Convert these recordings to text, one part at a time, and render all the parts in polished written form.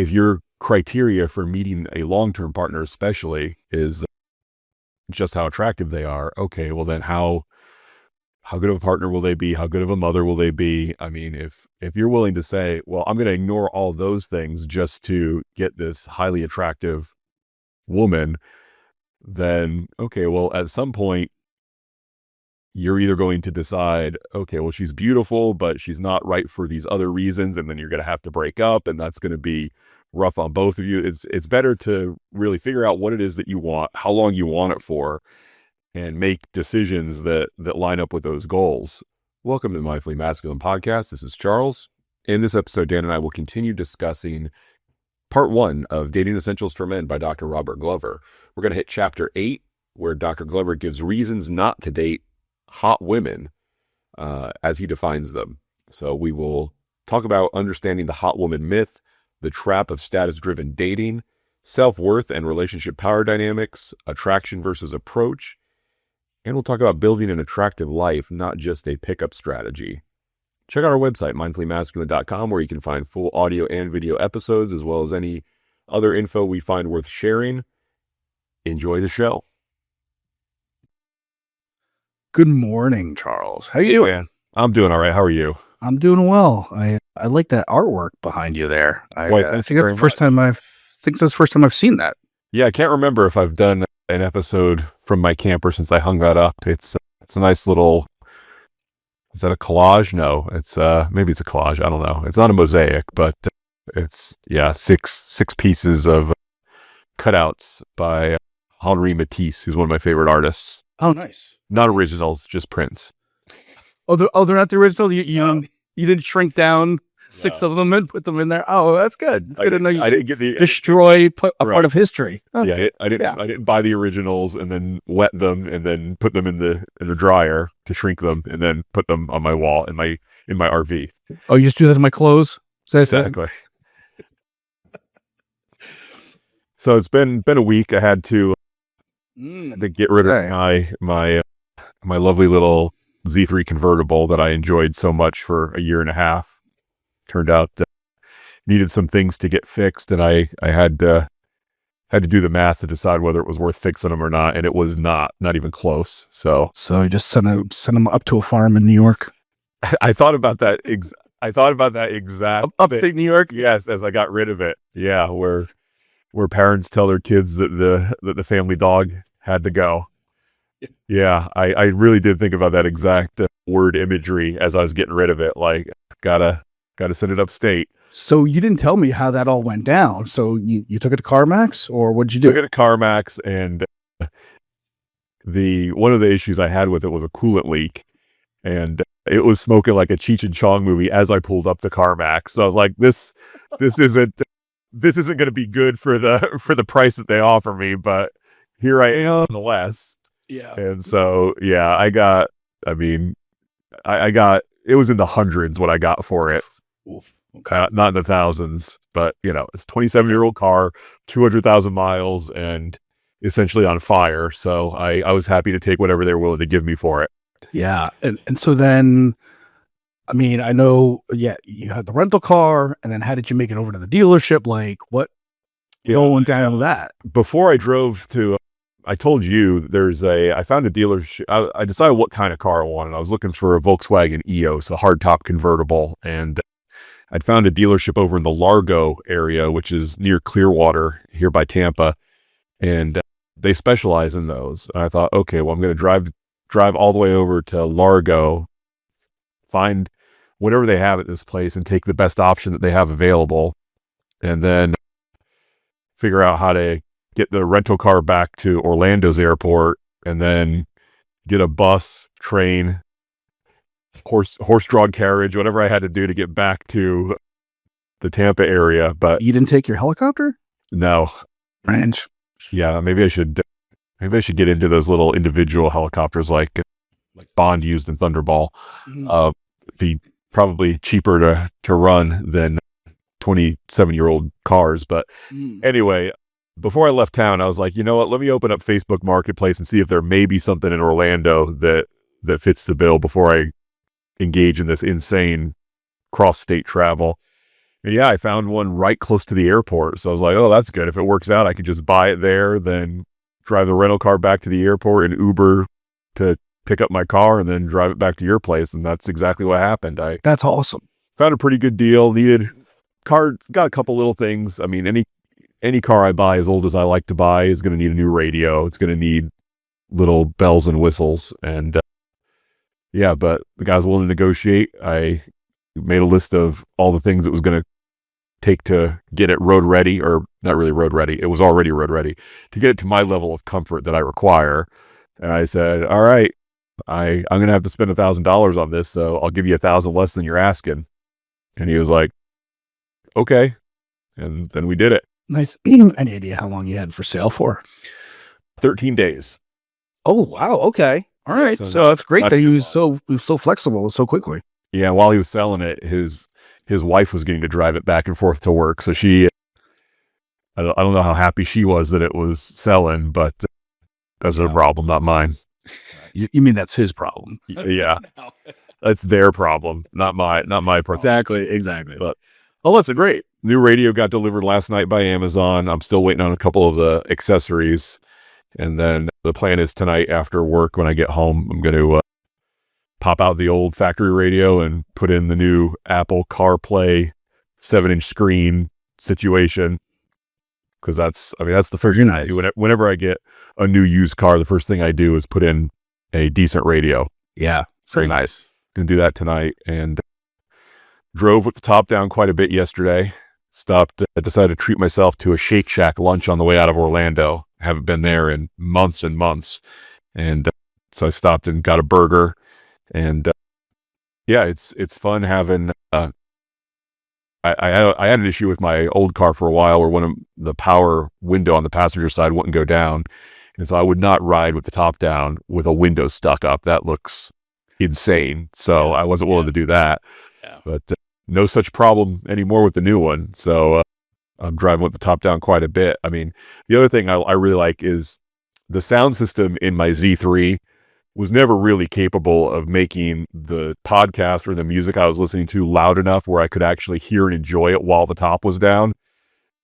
if your criteria for meeting a long-term partner especially is just how attractive they are, okay, well then how good of a partner will they be? How good of a mother will they be? I mean, if you're willing to say, well, I'm going to ignore all those things just to get this highly attractive woman, then okay, well, at some point you're either going to decide, okay, well, she's beautiful, but she's not right for these other reasons, and then you're going to have to break up, and that's going to be rough on both of you. It's better to really figure out what it is that you want, how long you want it for, and make decisions that line up with those goals. Welcome to the Mindfully Masculine podcast. This is Charles. In this episode, Dan and I will continue discussing part 1 of Dating Essentials for Men by Dr. Robert Glover. We're going to hit chapter 8, where Dr. Glover gives reasons not to date hot women as he defines them. So we will talk about understanding the hot woman myth, the trap of status-driven dating, self-worth and relationship power dynamics, attraction versus approach, and we'll talk about building an attractive life, not just a pickup strategy. Check out our website, mindfullymasculine.com, where you can find full audio and video episodes, as well as any other info we find worth sharing. Enjoy the show. Good morning, Charles. How you doing? I'm doing all right. How are you? I'm doing well. I like that artwork behind you there. I think that's the first time I've seen that. Yeah, I can't remember if I've done an episode from my camper since I hung that up. It's a nice little. Is that a collage? No, it's maybe it's a collage. I don't know. It's not a mosaic, but it's six pieces of cutouts by Henri Matisse, who's one of my favorite artists. Oh, nice. Not originals, just prints. Oh, they're not the original. You didn't shrink down 6 of them and put them in there. Oh, that's good. It's good to know you I didn't get the destroy part of history. Oh. Yeah, I didn't buy the originals and then wet them and then put them in the dryer to shrink them and then put them on my wall in my RV. Oh, you just do that to my clothes? Exactly. So it's been a week. I had to get rid of my lovely little Z3 convertible that I enjoyed so much for a year and a half. Turned out needed some things to get fixed, and I had to do the math to decide whether it was worth fixing them or not, and it was not even close. So you just send them up to a farm in New York. I thought about that. I thought about that exact upstate New York. Yes, as I got rid of it. Yeah, where parents tell their kids that the family dog had to go. Yeah, I really did think about that exact word imagery as I was getting rid of it. Like, gotta send it upstate. So you didn't tell me how that all went down. So you took it to CarMax, or what did you do? Took it to CarMax, and one of the issues I had with it was a coolant leak, and it was smoking like a Cheech and Chong movie as I pulled up to CarMax. So I was like, this isn't going to be good for the price that they offer me, but here I am nonetheless. Yeah. And so, yeah, I got, it was in the hundreds what I got for it. Oof. Okay. Not in the thousands, but it's a 27-year-old car, 200,000 miles, and essentially on fire. So I was happy to take whatever they were willing to give me for it. Yeah. And so then, I know, you had the rental car, and then how did you make it over to the dealership? Like, what went down to that? Before I drove to, I told you I found a dealership. I decided what kind of car I wanted. I was looking for a Volkswagen EOS, a hardtop convertible. And I'd found a dealership over in the Largo area, which is near Clearwater here by Tampa. And they specialize in those. And I thought, okay, well, I'm going to drive all the way over to Largo, find whatever they have at this place and take the best option that they have available. And then figure out how to get the rental car back to Orlando's airport, and then get a bus, train, horse-drawn carriage, whatever I had to do to get back to the Tampa area. But you didn't take your helicopter? No. Ranch. Yeah, maybe I should get into those little individual helicopters like Bond used in Thunderball. Mm-hmm. Be probably cheaper to run than 27-year-old cars. But anyway, before I left town, I was like, you know what? Let me open up Facebook Marketplace and see if there may be something in Orlando that fits the bill before I engage in this insane cross-state travel. Yeah, I found one right close to the airport. So I was like, oh, that's good. If it works out, I could just buy it there, then drive the rental car back to the airport and Uber to pick up my car and then drive it back to your place. And that's exactly what happened. I That's awesome. found a pretty good deal. Needed car, got a couple little things. I mean, any car I buy as old as I like to buy is going to need a new radio. It's going to need little bells and whistles. And yeah, but the guy's willing to negotiate. I made a list of all the things it was going to take to get it road ready, or not really road ready. It was already road ready to get it to my level of comfort that I require. And I said, all right, I'm going to have to spend $1,000 on this. So I'll give you 1,000 less than you're asking. And he was like, okay. And then we did it. Nice. Any idea how long you had for sale for? 13 days. Oh, wow. Okay. All right. So So that's great not that he too was so flexible so quickly. Yeah. While he was selling it, his wife was getting to drive it back and forth to work. So I don't know how happy she was that it was selling, but that's her problem, not mine. You mean that's his problem? Yeah. That's their problem, not my problem. Exactly. But that's great. New radio got delivered last night by Amazon. I'm still waiting on a couple of the accessories. And then the plan is tonight after work, when I get home, I'm going to pop out the old factory radio and put in the new Apple CarPlay 7-inch screen situation. Because that's the first thing I do. Whenever I get a new used car, the first thing I do is put in a decent radio. Yeah. Very nice. Gonna do that tonight. And drove with the top down quite a bit yesterday. Stopped, decided to treat myself to a Shake Shack lunch on the way out of Orlando. I haven't been there in months and months. And so I stopped and got a burger. And yeah, it's fun having, I had an issue with my old car for a while where one of the power window on the passenger side wouldn't go down. And so I would not ride with the top down with a window stuck up. That looks insane. So I wasn't willing to do that. Yeah. But no such problem anymore with the new one. So I'm driving with the top down quite a bit. I mean, the other thing I really like is the sound system in my Z3 was never really capable of making the podcast or the music I was listening to loud enough where I could actually hear and enjoy it while the top was down.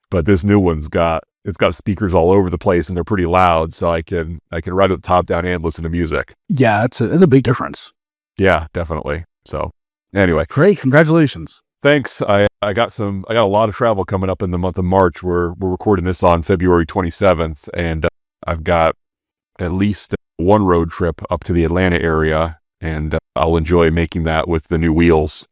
But this new one's got speakers all over the place and they're pretty loud, so I can ride with the top down and listen to music. Yeah, it's a big difference. Yeah, definitely. So anyway, great, congratulations. Thanks. I got a lot of travel coming up in the month of March. We're recording this on February 27th, and I've got at least one road trip up to the Atlanta area, and I'll enjoy making that with the new wheels.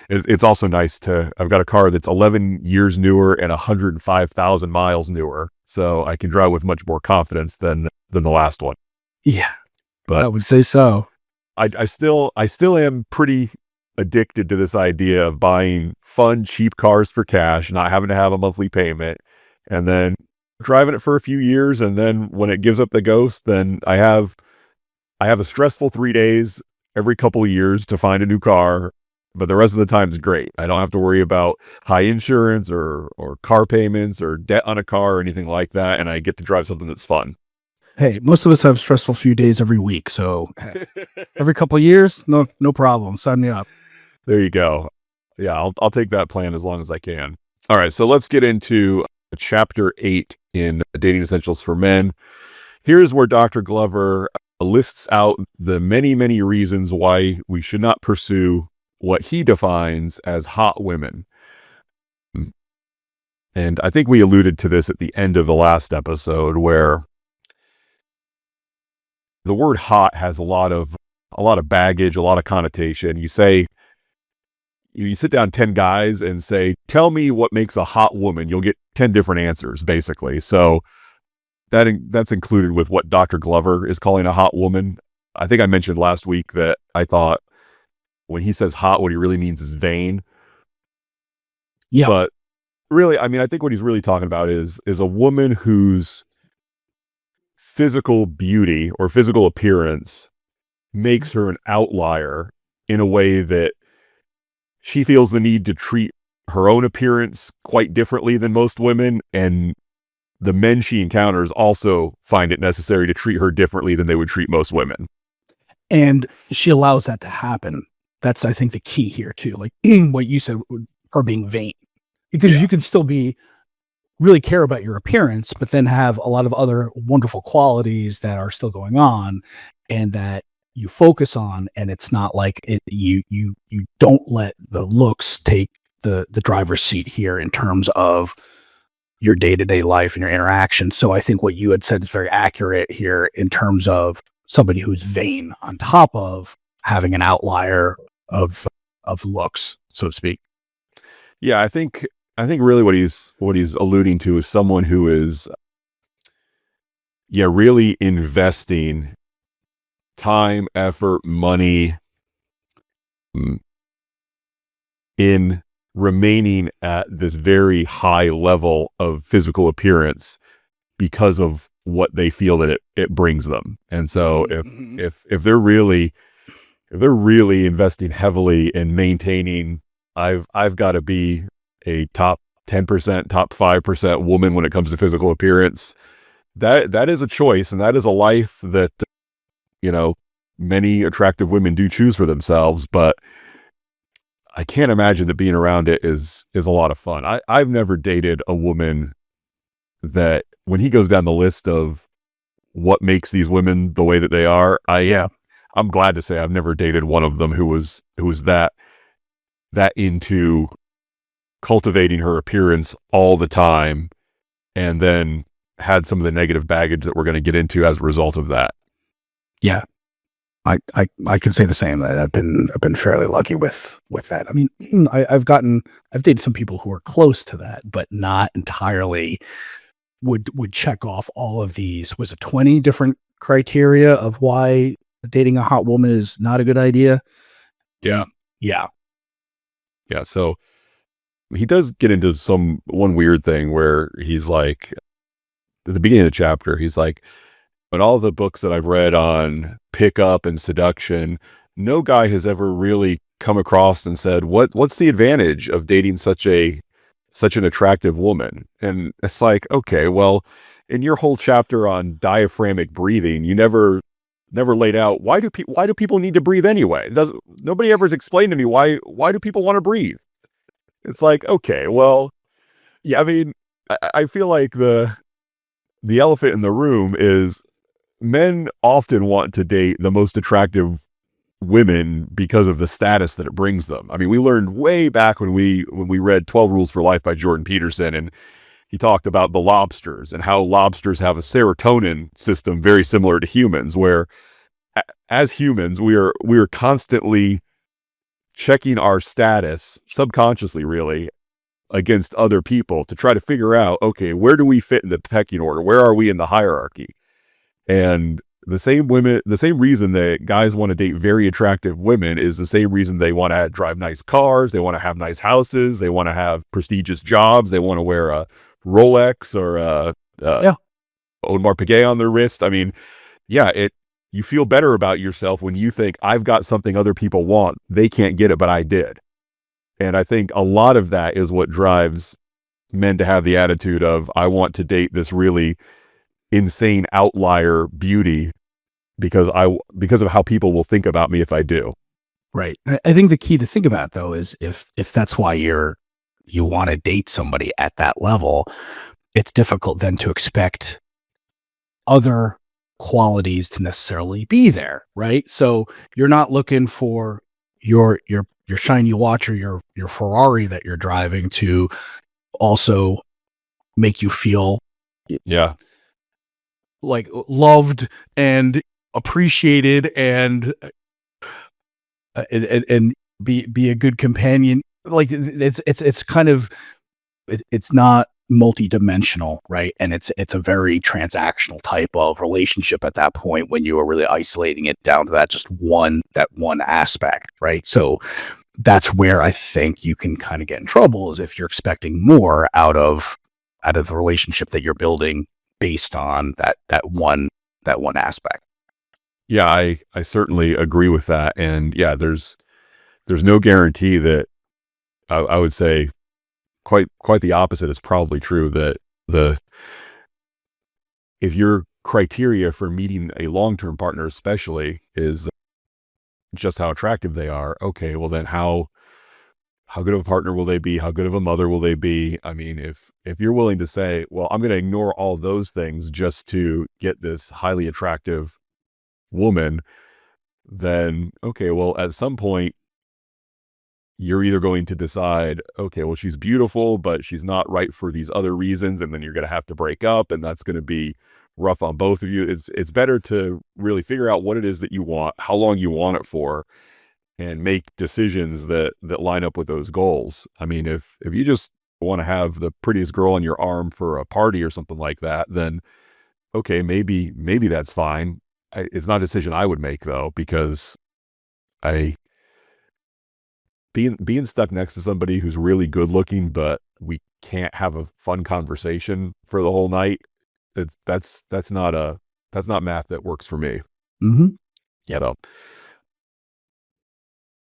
It's also nice I've got a car that's 11 years newer and 105,000 miles newer, so I can drive with much more confidence than the last one. Yeah, but I would say so. I still am pretty addicted to this idea of buying fun, cheap cars for cash, not having to have a monthly payment, and then driving it for a few years. And then when it gives up the ghost, then I have a stressful 3 days every couple of years to find a new car. But the rest of the time is great. I don't have to worry about high insurance or car payments or debt on a car or anything like that. And I get to drive something that's fun. Hey, most of us have stressful few days every week. So every couple of years, no problem. Sign me up. There you go. Yeah, I'll take that plan as long as I can. All right, so let's get into chapter 8 in Dating Essentials for Men. Here's where Dr. Glover lists out the many, many reasons why we should not pursue what he defines as hot women. And I think we alluded to this at the end of the last episode, where the word hot has a lot of baggage, a lot of connotation. You sit down 10 guys and say, tell me what makes a hot woman. You'll get 10 different answers, basically. So that's included with what Dr. Glover is calling a hot woman. I think I mentioned last week that I thought when he says hot, what he really means is vain. Yeah. But really, I mean, I think what he's really talking about is a woman whose physical beauty or physical appearance makes her an outlier in a way that she feels the need to treat her own appearance quite differently than most women, and the men she encounters also find it necessary to treat her differently than they would treat most women. And she allows that to happen. That's, I think, the key here too. Like what you said, her being vain, because Yeah. you can still be really care about your appearance, but then have a lot of other wonderful qualities that are still going on and that you focus on. And it's not like you don't let the looks take the driver's seat here in terms of your day-to-day life and your interaction. So I think what you had said is very accurate here in terms of somebody who's vain on top of having an outlier of looks, so to speak. Yeah, I think really what he's alluding to is someone who is, yeah, really investing time, effort, money, mm, in remaining at this very high level of physical appearance because of what they feel that it brings them. And so Mhm, mhm. if they're really investing heavily in maintaining, I've got to be a top 10%, top 5% woman when it comes to physical appearance. That is a choice, and that is a life that, you know, many attractive women do choose for themselves, but I can't imagine that being around it is a lot of fun. I've never dated a woman that, when he goes down the list of what makes these women the way that they are, Yeah. I'm glad to say I've never dated one of them who was that into cultivating her appearance all the time, and then had some of the negative baggage that we're going to get into as a result of that. Yeah. I can say the same, that I've been fairly lucky with that. I mean, I've dated some people who are close to that, but not entirely would check off all of these. Was it 20 different criteria of why dating a hot woman is not a good idea? Yeah. Mm, yeah. Yeah. So he does get into some one weird thing where he's like, at the beginning of the chapter, he's like, "In all the books that I've read on pickup and seduction, no guy has ever really come across and said, what's the advantage of dating such an attractive woman?" And it's like, okay, well, in your whole chapter on diaphragmic breathing, you never laid out, why do people need to breathe anyway? Nobody ever has explained to me why do people want to breathe? It's like, okay, well, Yeah. I mean, I feel like the elephant in the room is, men often want to date the most attractive women because of the status that it brings them. I mean, we learned way back when we read 12 Rules for Life by Jordan Peterson, and he talked about the lobsters and how lobsters have a serotonin system very similar to humans, where as humans we are constantly checking our status subconsciously, really, against other people to try to figure out, okay, where do we fit in the pecking order? Where are we in the hierarchy? And the same reason that guys want to date very attractive women is the same reason they want to drive nice cars, they want to have nice houses, they want to have prestigious jobs, they want to wear a Rolex or a Yeah. Audemars Piguet on their wrist. I mean, yeah, you feel better about yourself when you think, I've got something other people want. They can't get it, but I did. And I think a lot of that is what drives men to have the attitude of, I want to date this really insane outlier beauty because of how people will think about me if I do. Right. I think the key to think about, though, is if that's why you want to date somebody at that level, it's difficult then to expect other qualities to necessarily be there, right? So you're not looking for your shiny watch or your Ferrari that you're driving to also make you feel Yeah. like loved and appreciated and be a good companion. Like it's kind of it's not multi-dimensional, right? And it's a very transactional type of relationship at that point when you are really isolating it down to that one aspect, right? So that's where I think you can kind of get in trouble, is if you're expecting more out of the relationship that you're building based on that one aspect. Yeah, I certainly agree with that. And yeah, there's no guarantee that, I would say quite the opposite is probably true, that the if your criteria for meeting a long-term partner especially is just how attractive they are, okay, well then how how good of a partner will they be? How good of a mother will they be? I mean, if you're willing to say, well, I'm going to ignore all those things just to get this highly attractive woman, then okay, well, at some point you're either going to decide, okay, well, she's beautiful, but she's not right for these other reasons, and then you're going to have to break up, and that's going to be rough on both of you. It's better to really figure out what it is that you want, how long you want it for, and make decisions that line up with those goals. I mean, if you just want to have the prettiest girl on your arm for a party or something like that, then okay, maybe that's fine. It's not a decision I would make though, because I being stuck next to somebody who's really good looking, but we can't have a fun conversation for the whole night. That's not that's not math that works for me. Mhm. Yep. So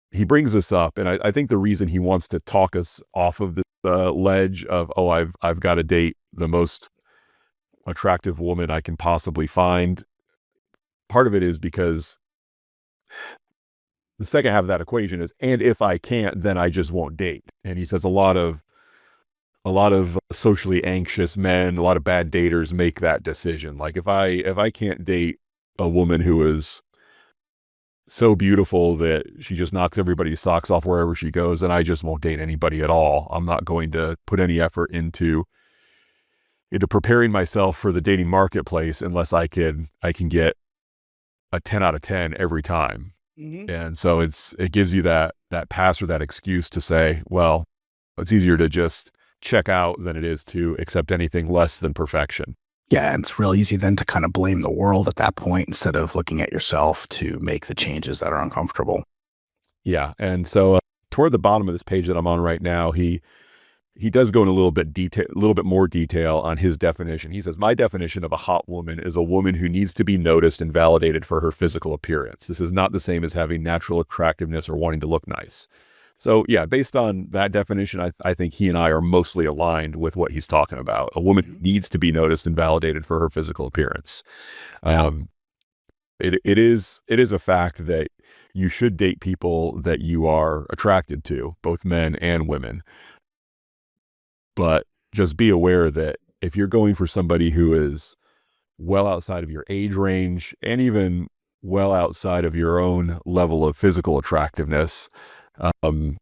he brings this up, and I think the reason he wants to talk us off of this ledge of, oh, I've got to date the most attractive woman I can possibly find. Part of it is because the second half of that equation is, and if I can't, then I just won't date. And he says a lot of socially anxious men, a lot of bad daters make that decision. Like if I can't date a woman who is so beautiful that she just knocks everybody's socks off wherever she goes, and I just won't date anybody at all. I'm not going to put any effort into preparing myself for the dating marketplace unless I can get a 10 out of 10 every time. Mhm. And so it gives you that pass or that excuse to say, well, it's easier to just check out than it is to accept anything less than perfection. Yeah, and it's real easy then to kind of blame the world at that point instead of looking at yourself to make the changes that are uncomfortable. Yeah. And so toward the bottom of this page that I'm on right now, he does go in a little bit more detail on his definition. He says, my definition of a hot woman is a woman who needs to be noticed and validated for her physical appearance. This is not the same as having natural attractiveness or wanting to look nice. So yeah, based on that definition, I think he and I are mostly aligned with what he's talking about. A woman who needs to be noticed and validated for her physical appearance. Um, it is a fact that you should date people that you are attracted to, both men and women. But just be aware that if you're going for somebody who is well outside of your age range and even well outside of your own level of physical attractiveness, um,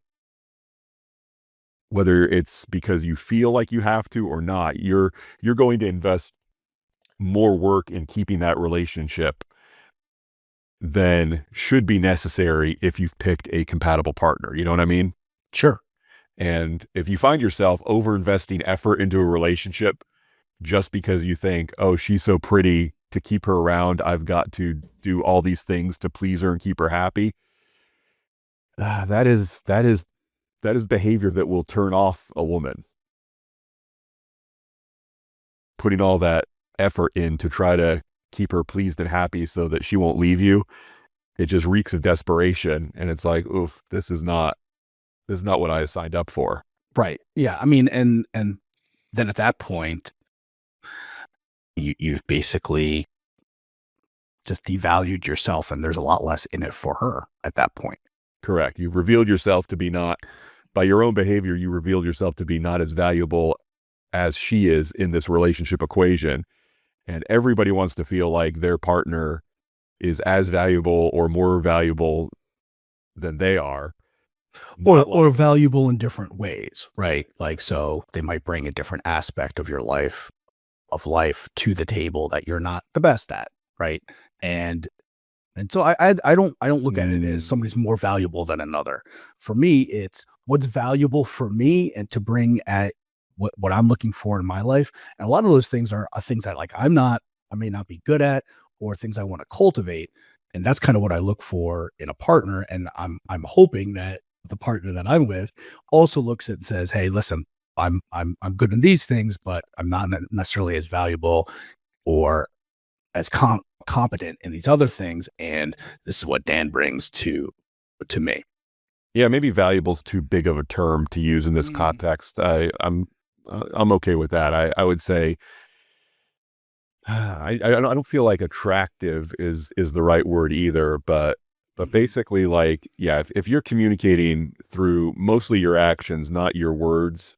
whether it's because you feel like you have to or not, you're going to invest more work in keeping that relationship than should be necessary if you've picked a compatible partner. You know what I mean? Sure. And if you find yourself over investing effort into a relationship just because you think, oh, she's so pretty, to keep her around, I've got to do all these things to please her and keep her happy. That is behavior that will turn off a woman. Putting all that effort in to try to keep her pleased and happy so that she won't leave you, it just reeks of desperation. And it's like, oof, this is not what I signed up for. Right. Yeah. I mean, and then at that point, you've basically just devalued yourself, and there's a lot less in it for her at that point. Correct. You've revealed yourself to be not, by your own behavior, you revealed yourself to be not as valuable as she is in this relationship equation. And everybody wants to feel like their partner is as valuable or more valuable than they are. Or valuable in different ways, right? Like, so they might bring a different aspect of your life to the table that you're not the best at, right? And and so I don't look at it as somebody's more valuable than another. For me, it's what's valuable for me and to bring at what I'm looking for in my life. And a lot of those things are things that like I may not be good at, or things I want to cultivate. And that's kind of what I look for in a partner. And I'm hoping that the partner that I'm with also looks at and says, hey, listen, I'm good in these things, but I'm not necessarily as valuable or as competent in these other things, and this is what Dan brings to me. Yeah, maybe valuable is too big of a term to use in this context. I'm okay with that. I would say I don't feel like attractive is the right word either, but But basically, like, yeah, if you're communicating through mostly your actions, not your words,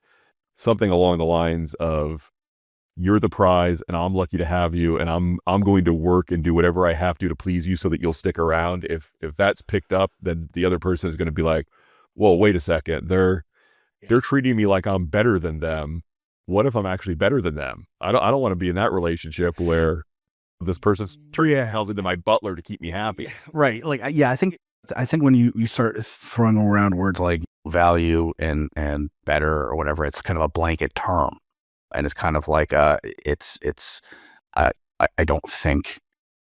something along the lines of you're the prize and I'm lucky to have you and I'm going to work and do whatever I have to please you so that you'll stick around. If that's picked up, then the other person is going to be like, "Well, wait a second. They're treating me like I'm better than them. What if I'm actually better than them? I don't want to be in that relationship where this person's treating Yeah. held into my butler to keep me Yeah, happy." right. Like, yeah, I think when you start throwing around words like value and better or whatever, it's kind of a blanket term, and it's kind of like it's I I don't think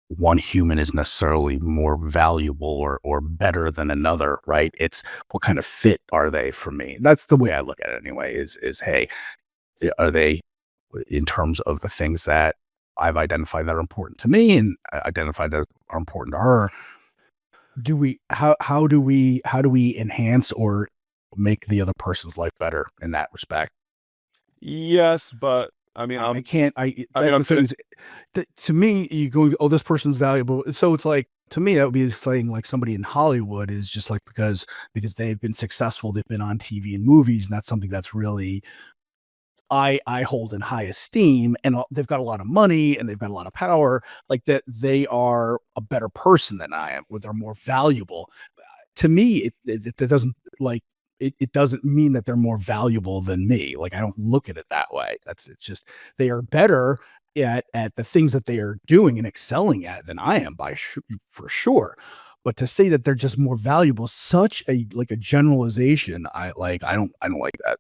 one human is necessarily more valuable or better than another, right? It's what kind of fit are they for me? That's the way I look at it anyway. Is hey, are they in terms of the things that I've identified that are important to me and identified that are important to her? Do we how do we enhance or make the other person's life better in that respect? Yes, but I mean, I can't. I mean, That's I'm the thing is, to me, you go, oh, this person's valuable. So it's like to me, that would be saying like somebody in Hollywood is just like because they've been successful, they've been on TV and movies, and that's something that's really I hold in high esteem, and they've got a lot of money and they've got a lot of power, like that they are a better person than I am, or they're more valuable. To me, it doesn't like it doesn't mean that they're more valuable than me. Like I don't look at it that way. It's just they are better at the things that they are doing and excelling at than I am for sure. But to say that they're just more valuable, such a like a generalization, I don't like that.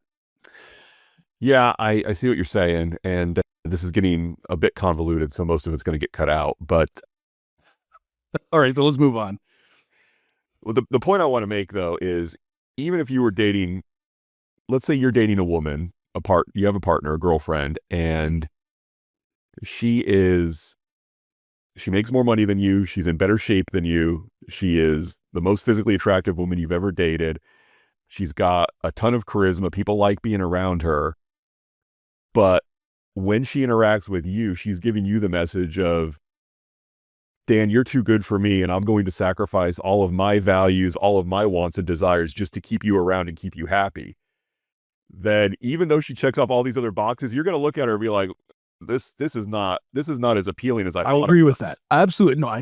yeah, I see what you're saying, and this is getting a bit convoluted, so most of it's going to get cut out. But All right, so let's move on. well, the point I want to make though is even if you were dating, let's say you're dating a woman, you have a partner, a girlfriend, and she is she makes more money than you, she's in better shape than you, she is the most physically attractive woman you've ever dated. She's got a ton of charisma, people like being around her, but when she interacts with you, she's giving you the message of, Dan, you're too good for me, and I'm going to sacrifice all of my values, all of my wants and desires just to keep you around and keep you happy. Then even though she checks off all these other boxes, you're going to look at her and be like, this is not as appealing as I I will thought it agree with that. was. Absolutely. No,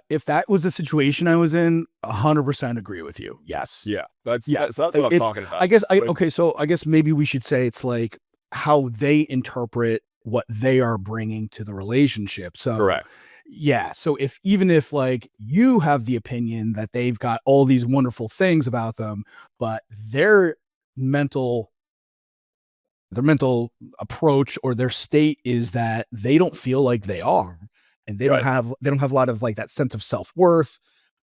if that was the situation I was in, 100% agree with you. Yes. Yeah, Yeah. that's what I'm It's, talking about. I guess, When okay. So I guess maybe we should say it's like how they interpret what they are bringing to the relationship. So, correct. yeah. So even if like you have the opinion that they've got all these wonderful things about them, but mental their mental approach or their state is that they don't feel like they are, and Right. they don't have a lot of like that sense of self-worth,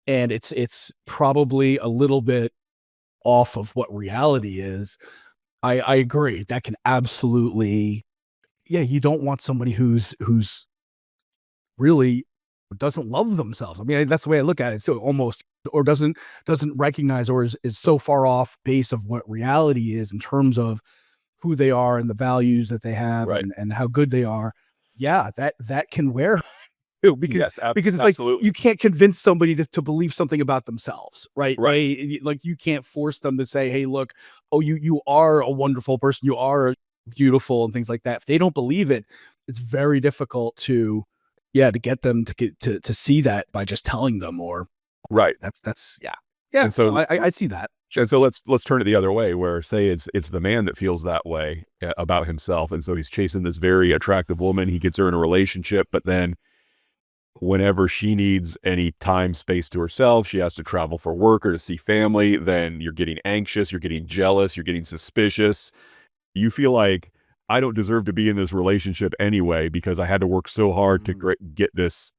and it's probably a little bit off of what reality is. I agree that can absolutely, yeah, you don't want somebody who's really doesn't love themselves. I mean, that's the way I look at it. So almost, or doesn't recognize, or is so far off base of what reality is in terms of who they are and the values that they have Right. and how good they are. Yeah, that can wear you Yes, because it's like absolutely. you can't convince somebody to believe something about themselves, right? Right. Like you can't force them to say, "Hey, look, oh, you are a wonderful person, you are beautiful," and things like that. If they don't believe it, it's very difficult to, yeah, to get them to to see that by just telling them. Or Right. that's yeah, yeah. And No, so I see that. let's turn it the other way where say it's the man that feels that way about himself, and so he's chasing this very attractive woman, he gets her in a relationship, but then whenever she needs any time space to herself, she has to travel for work or to see family, then you're getting anxious, you're getting jealous, you're getting suspicious. You feel like I don't deserve to be in this relationship anyway because I had to work so hard to Mhm. get this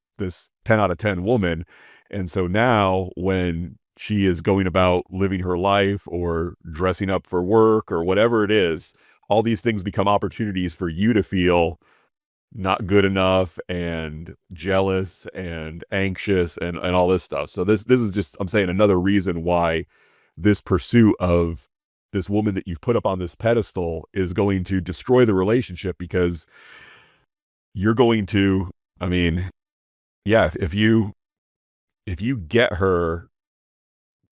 10 out of 10 woman. And so now when she is going about living her life or dressing up for work or whatever it is, all these things become opportunities for you to feel not good enough and jealous and anxious and all this stuff. So this is just I'm saying another reason why this pursuit of this woman that you've put up on this pedestal is going to destroy the relationship because you're going to I mean, yeah, if you get her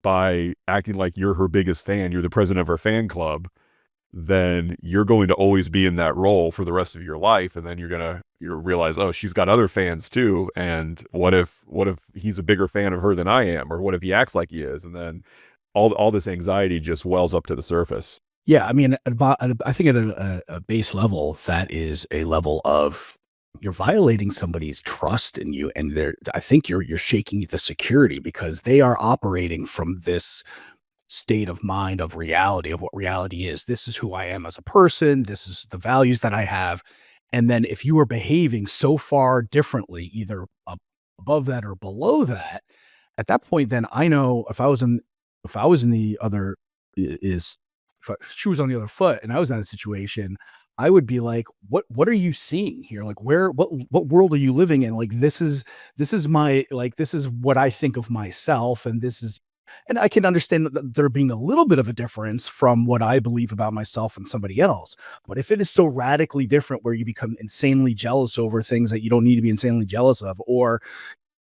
by acting like you're her biggest fan, you're the president of her fan club, then you're going to always be in that role for the rest of your life. And then you realize, oh, she's got other fans too. And what if he's a bigger fan of her than I am? Or what if he acts like he is? And then all this anxiety just wells up to the surface. Yeah, I mean, I think at a base level, that is a level of you're violating somebody's trust in you, and I think you're shaking the security because they are operating from this state of mind of reality of what reality is. This is who I am as a person. This is the values that I have. And then if you are behaving so far differently, either above that or below that, at that point, then I know if I was in the other is if shoe was on the other foot and I was in a situation, I would be like, what are you seeing here? Like what world are you living in? Like this is my like this is what I think of myself, and this is and I can understand that there being a little bit of a difference from what I believe about myself and somebody else. But if it is so radically different where you become insanely jealous over things that you don't need to be insanely jealous of, or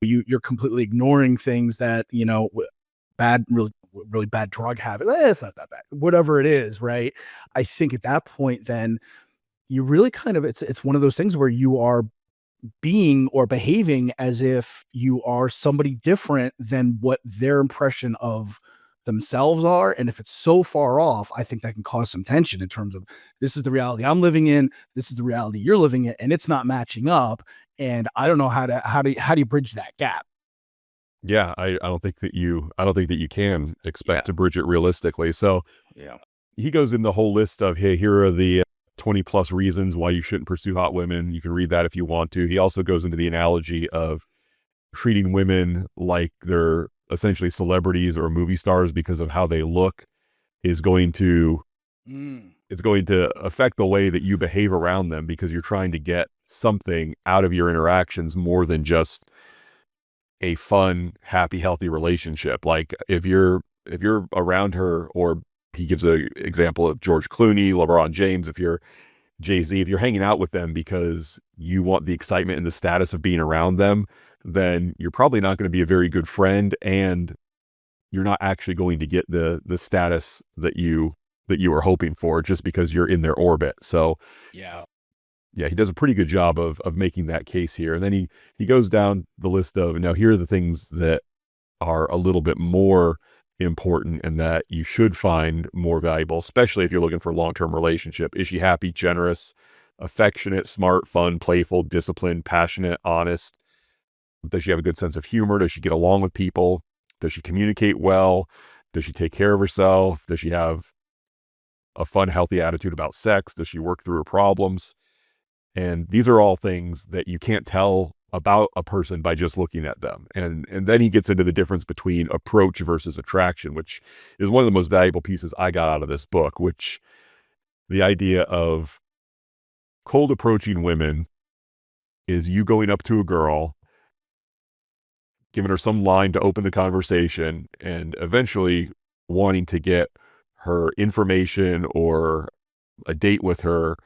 you're completely ignoring things that, bad, really bad drug habit, it's not that bad. Whatever it is, right? I think at that point, then you really kind of it's one of those things where you are being or behaving as if you are somebody different than what their impression of themselves are. And if it's so far off, I think that can cause some tension in terms of this is the reality I'm living in, this is the reality you're living in, and it's not matching up. And I don't know how do you bridge that gap? Yeah, I don't think that you can expect Yeah. to bridge it realistically. So Yeah. he goes in the whole list of, hey, here are the 20 plus reasons why you shouldn't pursue hot women. You can read that if you want to. He also goes into the analogy of treating women like they're essentially celebrities or movie stars because of how they look is going to Mm. it's going to affect the way that you behave around them because you're trying to get something out of your interactions more than just a fun, happy, healthy relationship. Like if you're around her, or he gives a example of George Clooney, LeBron James, if you're Jay-Z, if you're hanging out with them because you want the excitement and the status of being around them, then you're probably not going to be a very good friend, and you're not actually going to get the status that you were hoping for just because you're in their orbit. So Yeah. yeah, he does a pretty good job of making that case here. And then he goes down the list of, now here are the things that are a little bit more important and that you should find more valuable, especially if you're looking for a long-term relationship. Is she happy, generous, affectionate, smart, fun, playful, disciplined, passionate, honest? Does she have a good sense of humor? Does she get along with people? Does she communicate well? Does she take care of herself? Does she have a fun, healthy attitude about sex? Does she work through her problems? And these are all things that you can't tell about a person by just looking at them. And then he gets into the difference between approach versus attraction, which is one of the most valuable pieces I got out of this book, which the idea of cold approaching women is you going up to a girl, giving her some line to open the conversation, and eventually wanting to get her information or a date with her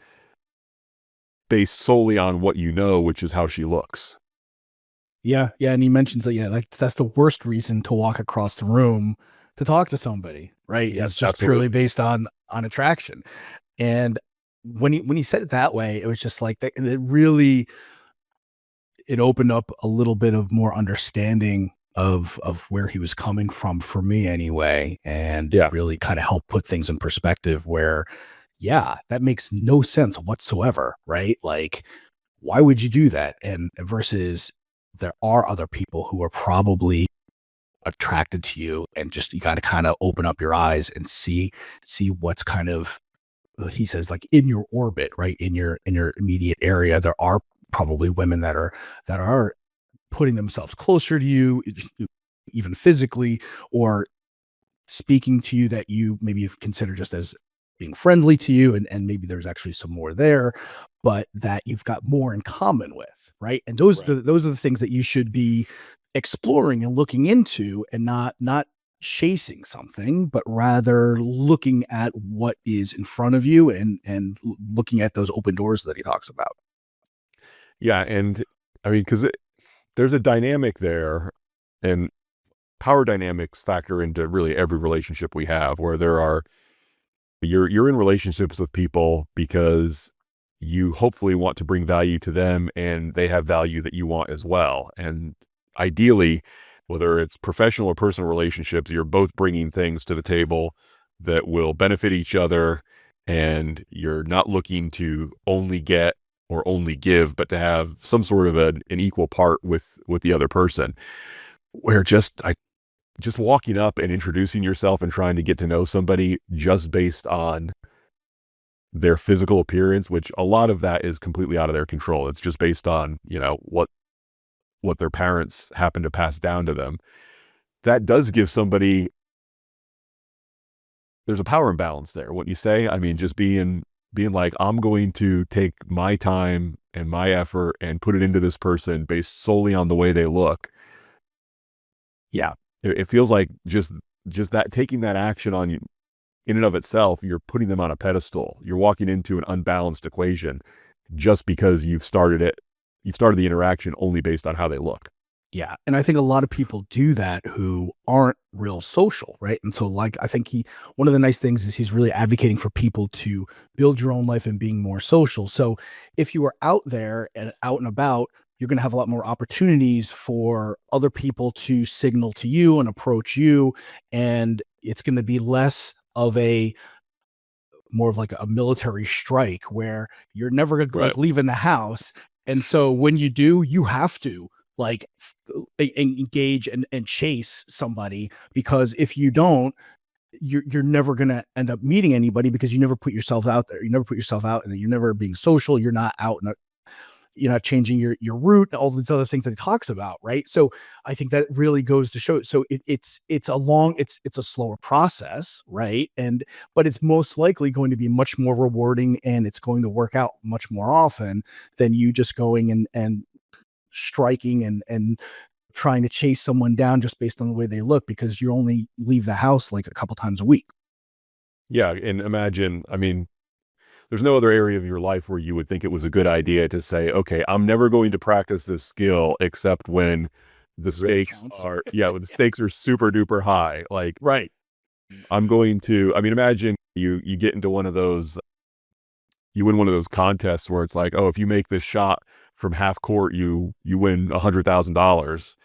based solely on what you know, which is how she looks. Yeah, yeah, and he mentions that, yeah, like, that's the worst reason to walk across the room to talk to somebody, right? Yes, Is just purely absolutely. based on attraction. And when he said it that way, it was just like that, and it opened up a little bit of more understanding of where he was coming from for me anyway, and Yeah. really kind of helped put things in perspective where, yeah, that makes no sense whatsoever, right? Like, why would you do that? And versus there are other people who are probably attracted to you, and just you got to kind of open up your eyes and see what's kind of, he says, like, in your orbit, right? In your immediate area, there are probably women that are putting themselves closer to you, even physically, or speaking to you that you maybe have considered just as being friendly to you, and maybe there's actually some more there, but that you've got more in common with, right? And Right. those are the things that you should be exploring and looking into, and not chasing something, but rather looking at what is in front of you, and looking at those open doors that he talks about. Yeah, and I mean, because there's a dynamic there, and power dynamics factor into really every relationship we have, where you're in relationships with people because you hopefully want to bring value to them and they have value that you want as well. And ideally, whether it's professional or personal relationships, you're both bringing things to the table that will benefit each other, and you're not looking to only get or only give, but to have some sort of an equal part with the other person. Where just walking up and introducing yourself and trying to get to know somebody just based on their physical appearance, which a lot of that is completely out of their control. It's just based on, what their parents happen to pass down to them. That does give somebody there's a power imbalance there. What you say, I mean, just being like, I'm going to take my time and my effort and put it into this person based solely on the way they look. Yeah. It feels like just that taking that action on you in and of itself, you're putting them on a pedestal. You're walking into an unbalanced equation just because you've started the interaction only based on how they look. Yeah, and I think a lot of people do that who aren't real social, right? And so, like, I think he one of the nice things is he's really advocating for people to build your own life and being more social. So, if you are out there and out and about, you're going to have a lot more opportunities for other people to signal to you and approach you, and it's going to be less of a more of like a military strike where you're never gonna Right. like leaving the house. And so when you do, you have to like engage and chase somebody, because if you don't, you're never gonna end up meeting anybody because you never put yourself out there. You never put yourself out, and you're never being social. You're not out and you're not changing your route, all these other things that he talks about, right? So I think that really goes to show. So it's a slower process, right? And but it's most likely going to be much more rewarding, and it's going to work out much more often than you just going and striking and trying to chase someone down just based on the way they look, because you only leave the house like a couple times a week. Yeah. And imagine, I mean, there's no other area of your life where you would think it was a good idea to say, okay, I'm never going to practice this skill except when the Really stakes counts. are, yeah, when the stakes are super duper high. Like, Right. I'm going to, I mean, imagine you get into one of those, you win one of those contests where it's like, oh, if you make this shot from half court, you win $100,000.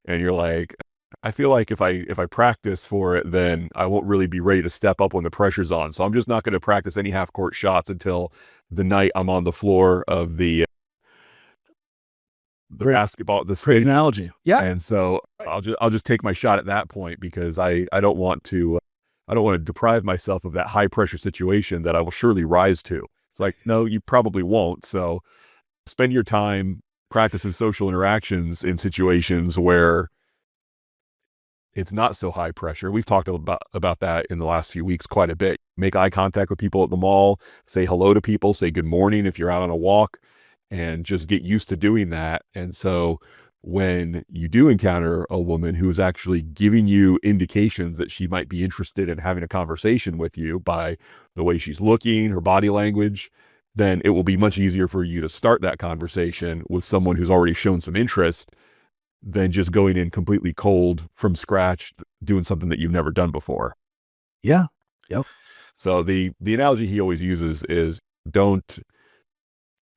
And you're like, I feel like if I practice for it, then I won't really be ready to step up when the pressure's on. So I'm just not going to practice any half court shots until the night I'm on the floor of the Great. basketball, the Great stage. analogy. Yeah. And so Right. I'll just take my shot at that point because I don't want to deprive myself of that high pressure situation that I will surely rise to. It's like, no, you probably won't. So spend your time practicing social interactions in situations where it's not so high pressure. We've talked about that in the last few weeks quite a bit. Make eye contact with people at the mall, say hello to people, say good morning if you're out on a walk, and just get used to doing that. And so when you do encounter a woman who is actually giving you indications that she might be interested in having a conversation with you by the way she's looking, her body language, then it will be much easier for you to start that conversation with someone who's already shown some interest than just going in completely cold from scratch, doing something that you've never done before. Yeah. Yep. So the analogy he always uses is don't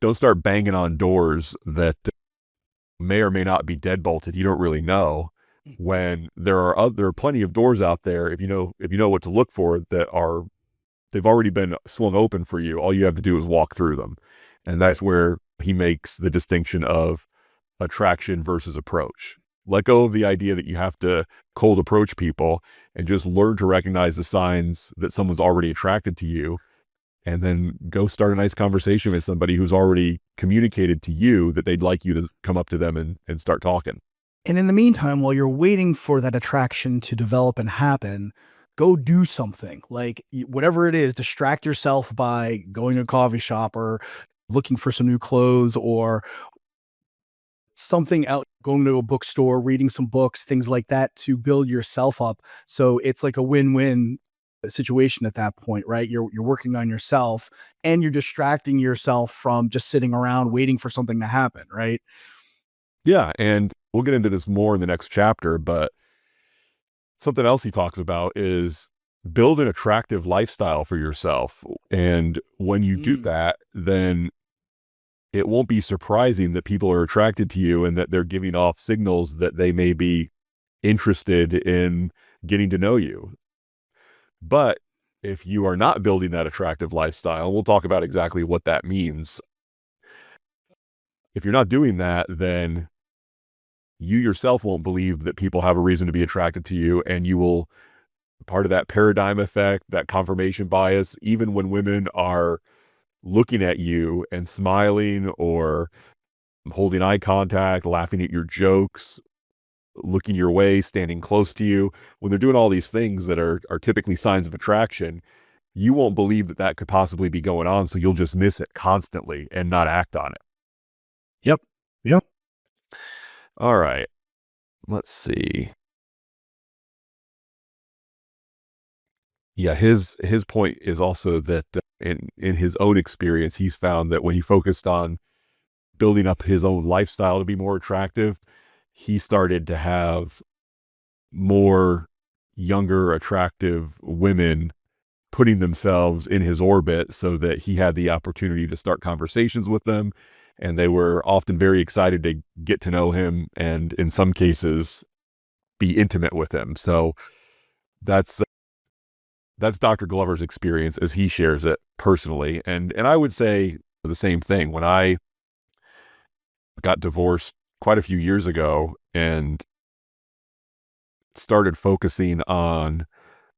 don't start banging on doors that may or may not be deadbolted. You don't really know when there are plenty of doors out there. If you know what to look for that are they've already been swung open for you. All you have to do is walk through them, and that's where he makes the distinction of attraction versus approach. Let go of the idea that you have to cold approach people and just learn to recognize the signs that someone's already attracted to you. And then go start a nice conversation with somebody who's already communicated to you that they'd like you to come up to them and start talking. And in the meantime, while you're waiting for that attraction to develop and happen, go do something like whatever it is, distract yourself by going to a coffee shop or looking for some new clothes or something out, going to a bookstore, reading some books, things like that to build yourself up. So it's like a win-win situation at that point, right? You're working on yourself and you're distracting yourself from just sitting around waiting for something to happen, right? Yeah. And we'll get into this more in the next chapter, but something else he talks about is build an attractive lifestyle for yourself. And when you do Mm. that, then it won't be surprising that people are attracted to you and that they're giving off signals that they may be interested in getting to know you. But if you are not building that attractive lifestyle, we'll talk about exactly what that means. If you're not doing that, then you yourself won't believe that people have a reason to be attracted to you, and you will, part of that paradigm effect, that confirmation bias, even when women are looking at you and smiling or holding eye contact, laughing at your jokes, looking your way, standing close to you, when they're doing all these things that are typically signs of attraction, you won't believe that that could possibly be going on. So you'll just miss it constantly and not act on it. Yep. Yep. All right. Let's see. Yeah, his point is also that in his own experience, he's found that when he focused on building up his own lifestyle to be more attractive, he started to have more younger, attractive women putting themselves in his orbit so that he had the opportunity to start conversations with them. And they were often very excited to get to know him and, in some cases, be intimate with him. So that's that's Dr. Glover's experience as he shares it personally. And I would say the same thing. When I got divorced quite a few years ago and started focusing on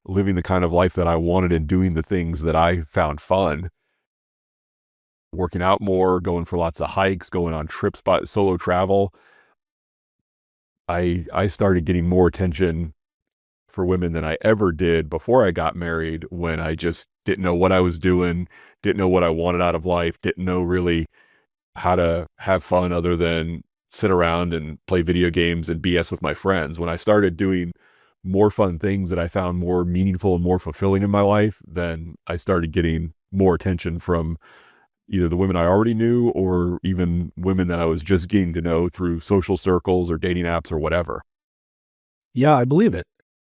living the kind of life that I wanted and doing the things that I found fun, working out more, going for lots of hikes, going on trips by solo travel, I started getting more attention for women than I ever did before I got married, when I just didn't know what I was doing, didn't know what I wanted out of life, didn't know really how to have fun other than sit around and play video games and BS with my friends. When I started doing more fun things that I found more meaningful and more fulfilling in my life, then I started getting more attention from either the women I already knew or even women that I was just getting to know through social circles or dating apps or whatever. Yeah, I believe it.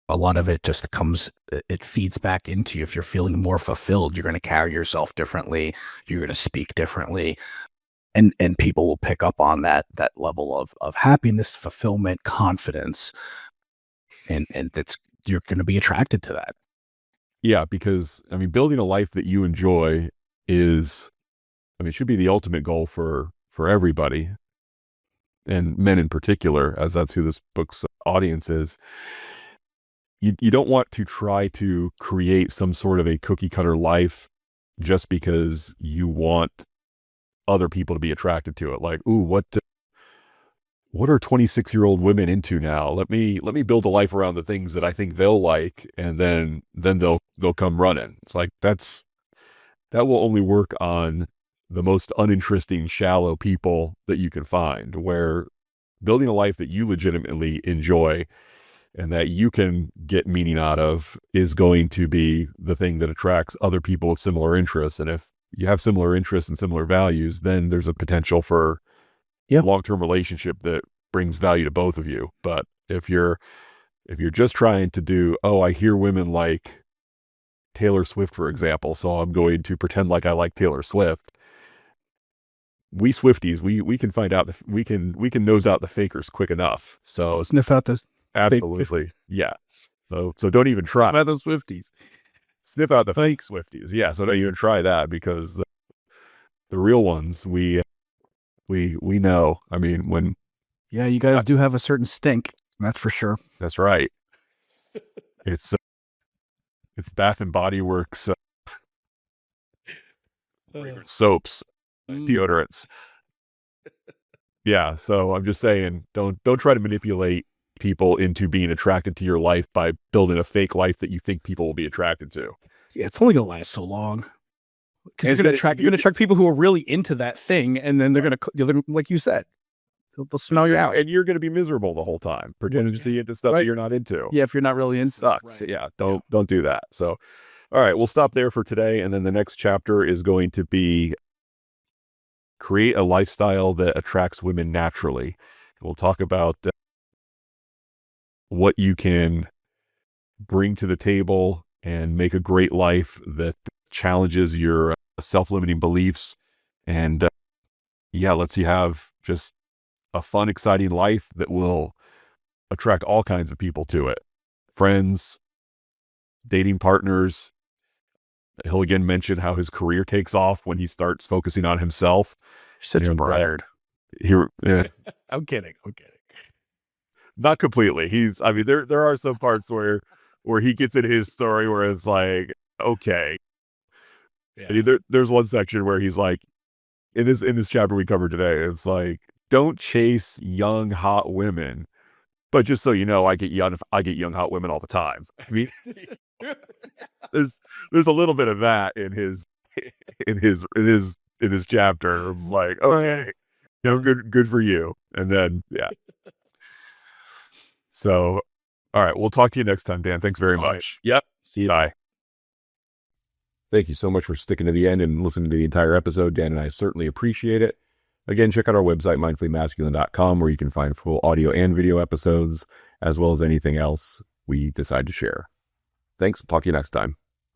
A lot of it just comes, it feeds back into you. If you're feeling more fulfilled, you're going to carry yourself differently. You're going to speak differently. And people will pick up on that level of happiness, fulfillment, confidence. And that's, you're going to be attracted to that. Yeah, because I mean, building a life that you enjoy is, I mean, it should be the ultimate goal for everybody, and men in particular, as that's who this book's audience is. You don't want to try to create some sort of a cookie cutter life just because you want other people to be attracted to it. Like, ooh, what are 26-year-old women into now? Let me build a life around the things that I think they'll like, and then they'll come running. It's like that will only work on the most uninteresting, shallow people that you can find. Where building a life that you legitimately enjoy and that you can get meaning out of is going to be the thing that attracts other people with similar interests. And if you have similar interests and similar values, then there's a potential for Yeah. long-term relationship that brings value to both of you. But if you're just trying to do, oh, I hear women like Taylor Swift, for example, so I'm going to pretend like I like Taylor Swift. We Swifties, we can find out we can nose out the fakers quick enough. So Sniff out the fake. absolutely, yes. So don't even try. By those Swifties. Sniff out the fake Swifties. Yeah, so don't even try that, because the real ones, we know. I mean, when Yeah, you guys do have a certain stink. That's for sure. that's right. It's it's Bath and Body Works soaps, deodorants. Yeah, so I'm just saying, don't try to manipulate people into being attracted to your life by building a fake life that you think people will be attracted to. Yeah, it's only gonna last so long. Because It's you're gonna gonna attract, you're gonna attract people who are really into that thing, and then they're like you said, they'll smell you out. and you're gonna be miserable the whole time, pretending to see into stuff that Right. you're not into. Yeah, if you're not really into it. Sucks. Right. Yeah, don't do that. So, all right, we'll stop there for today, and then the next chapter is going to be create a lifestyle that attracts women naturally. We'll talk about what you can bring to the table and make a great life that challenges your self-limiting beliefs. And yeah, lets you have just a fun, exciting life that will attract all kinds of people to it. Friends, dating partners. He'll again mention how his career takes off when he starts focusing on himself. Such a braggart. I'm kidding. Not completely. I mean, there are some parts where he gets in his story where it's like, okay. Yeah. I mean, there's one section where he's like, in this chapter we covered today, it's like, don't chase young, hot women. But just so you know, I get young hot women all the time. I mean, there's a little bit of that in his chapter. I'm like, okay, good for you. And then yeah. So, all right, we'll talk to you next time, Dan. Thanks very much. Yep. See you. Bye. Thank you so much for sticking to the end and listening to the entire episode. Dan and I certainly appreciate it. Again, check out our website, mindfullymasculine.com, where you can find full audio and video episodes, as well as anything else we decide to share. Thanks. Talk to you next time.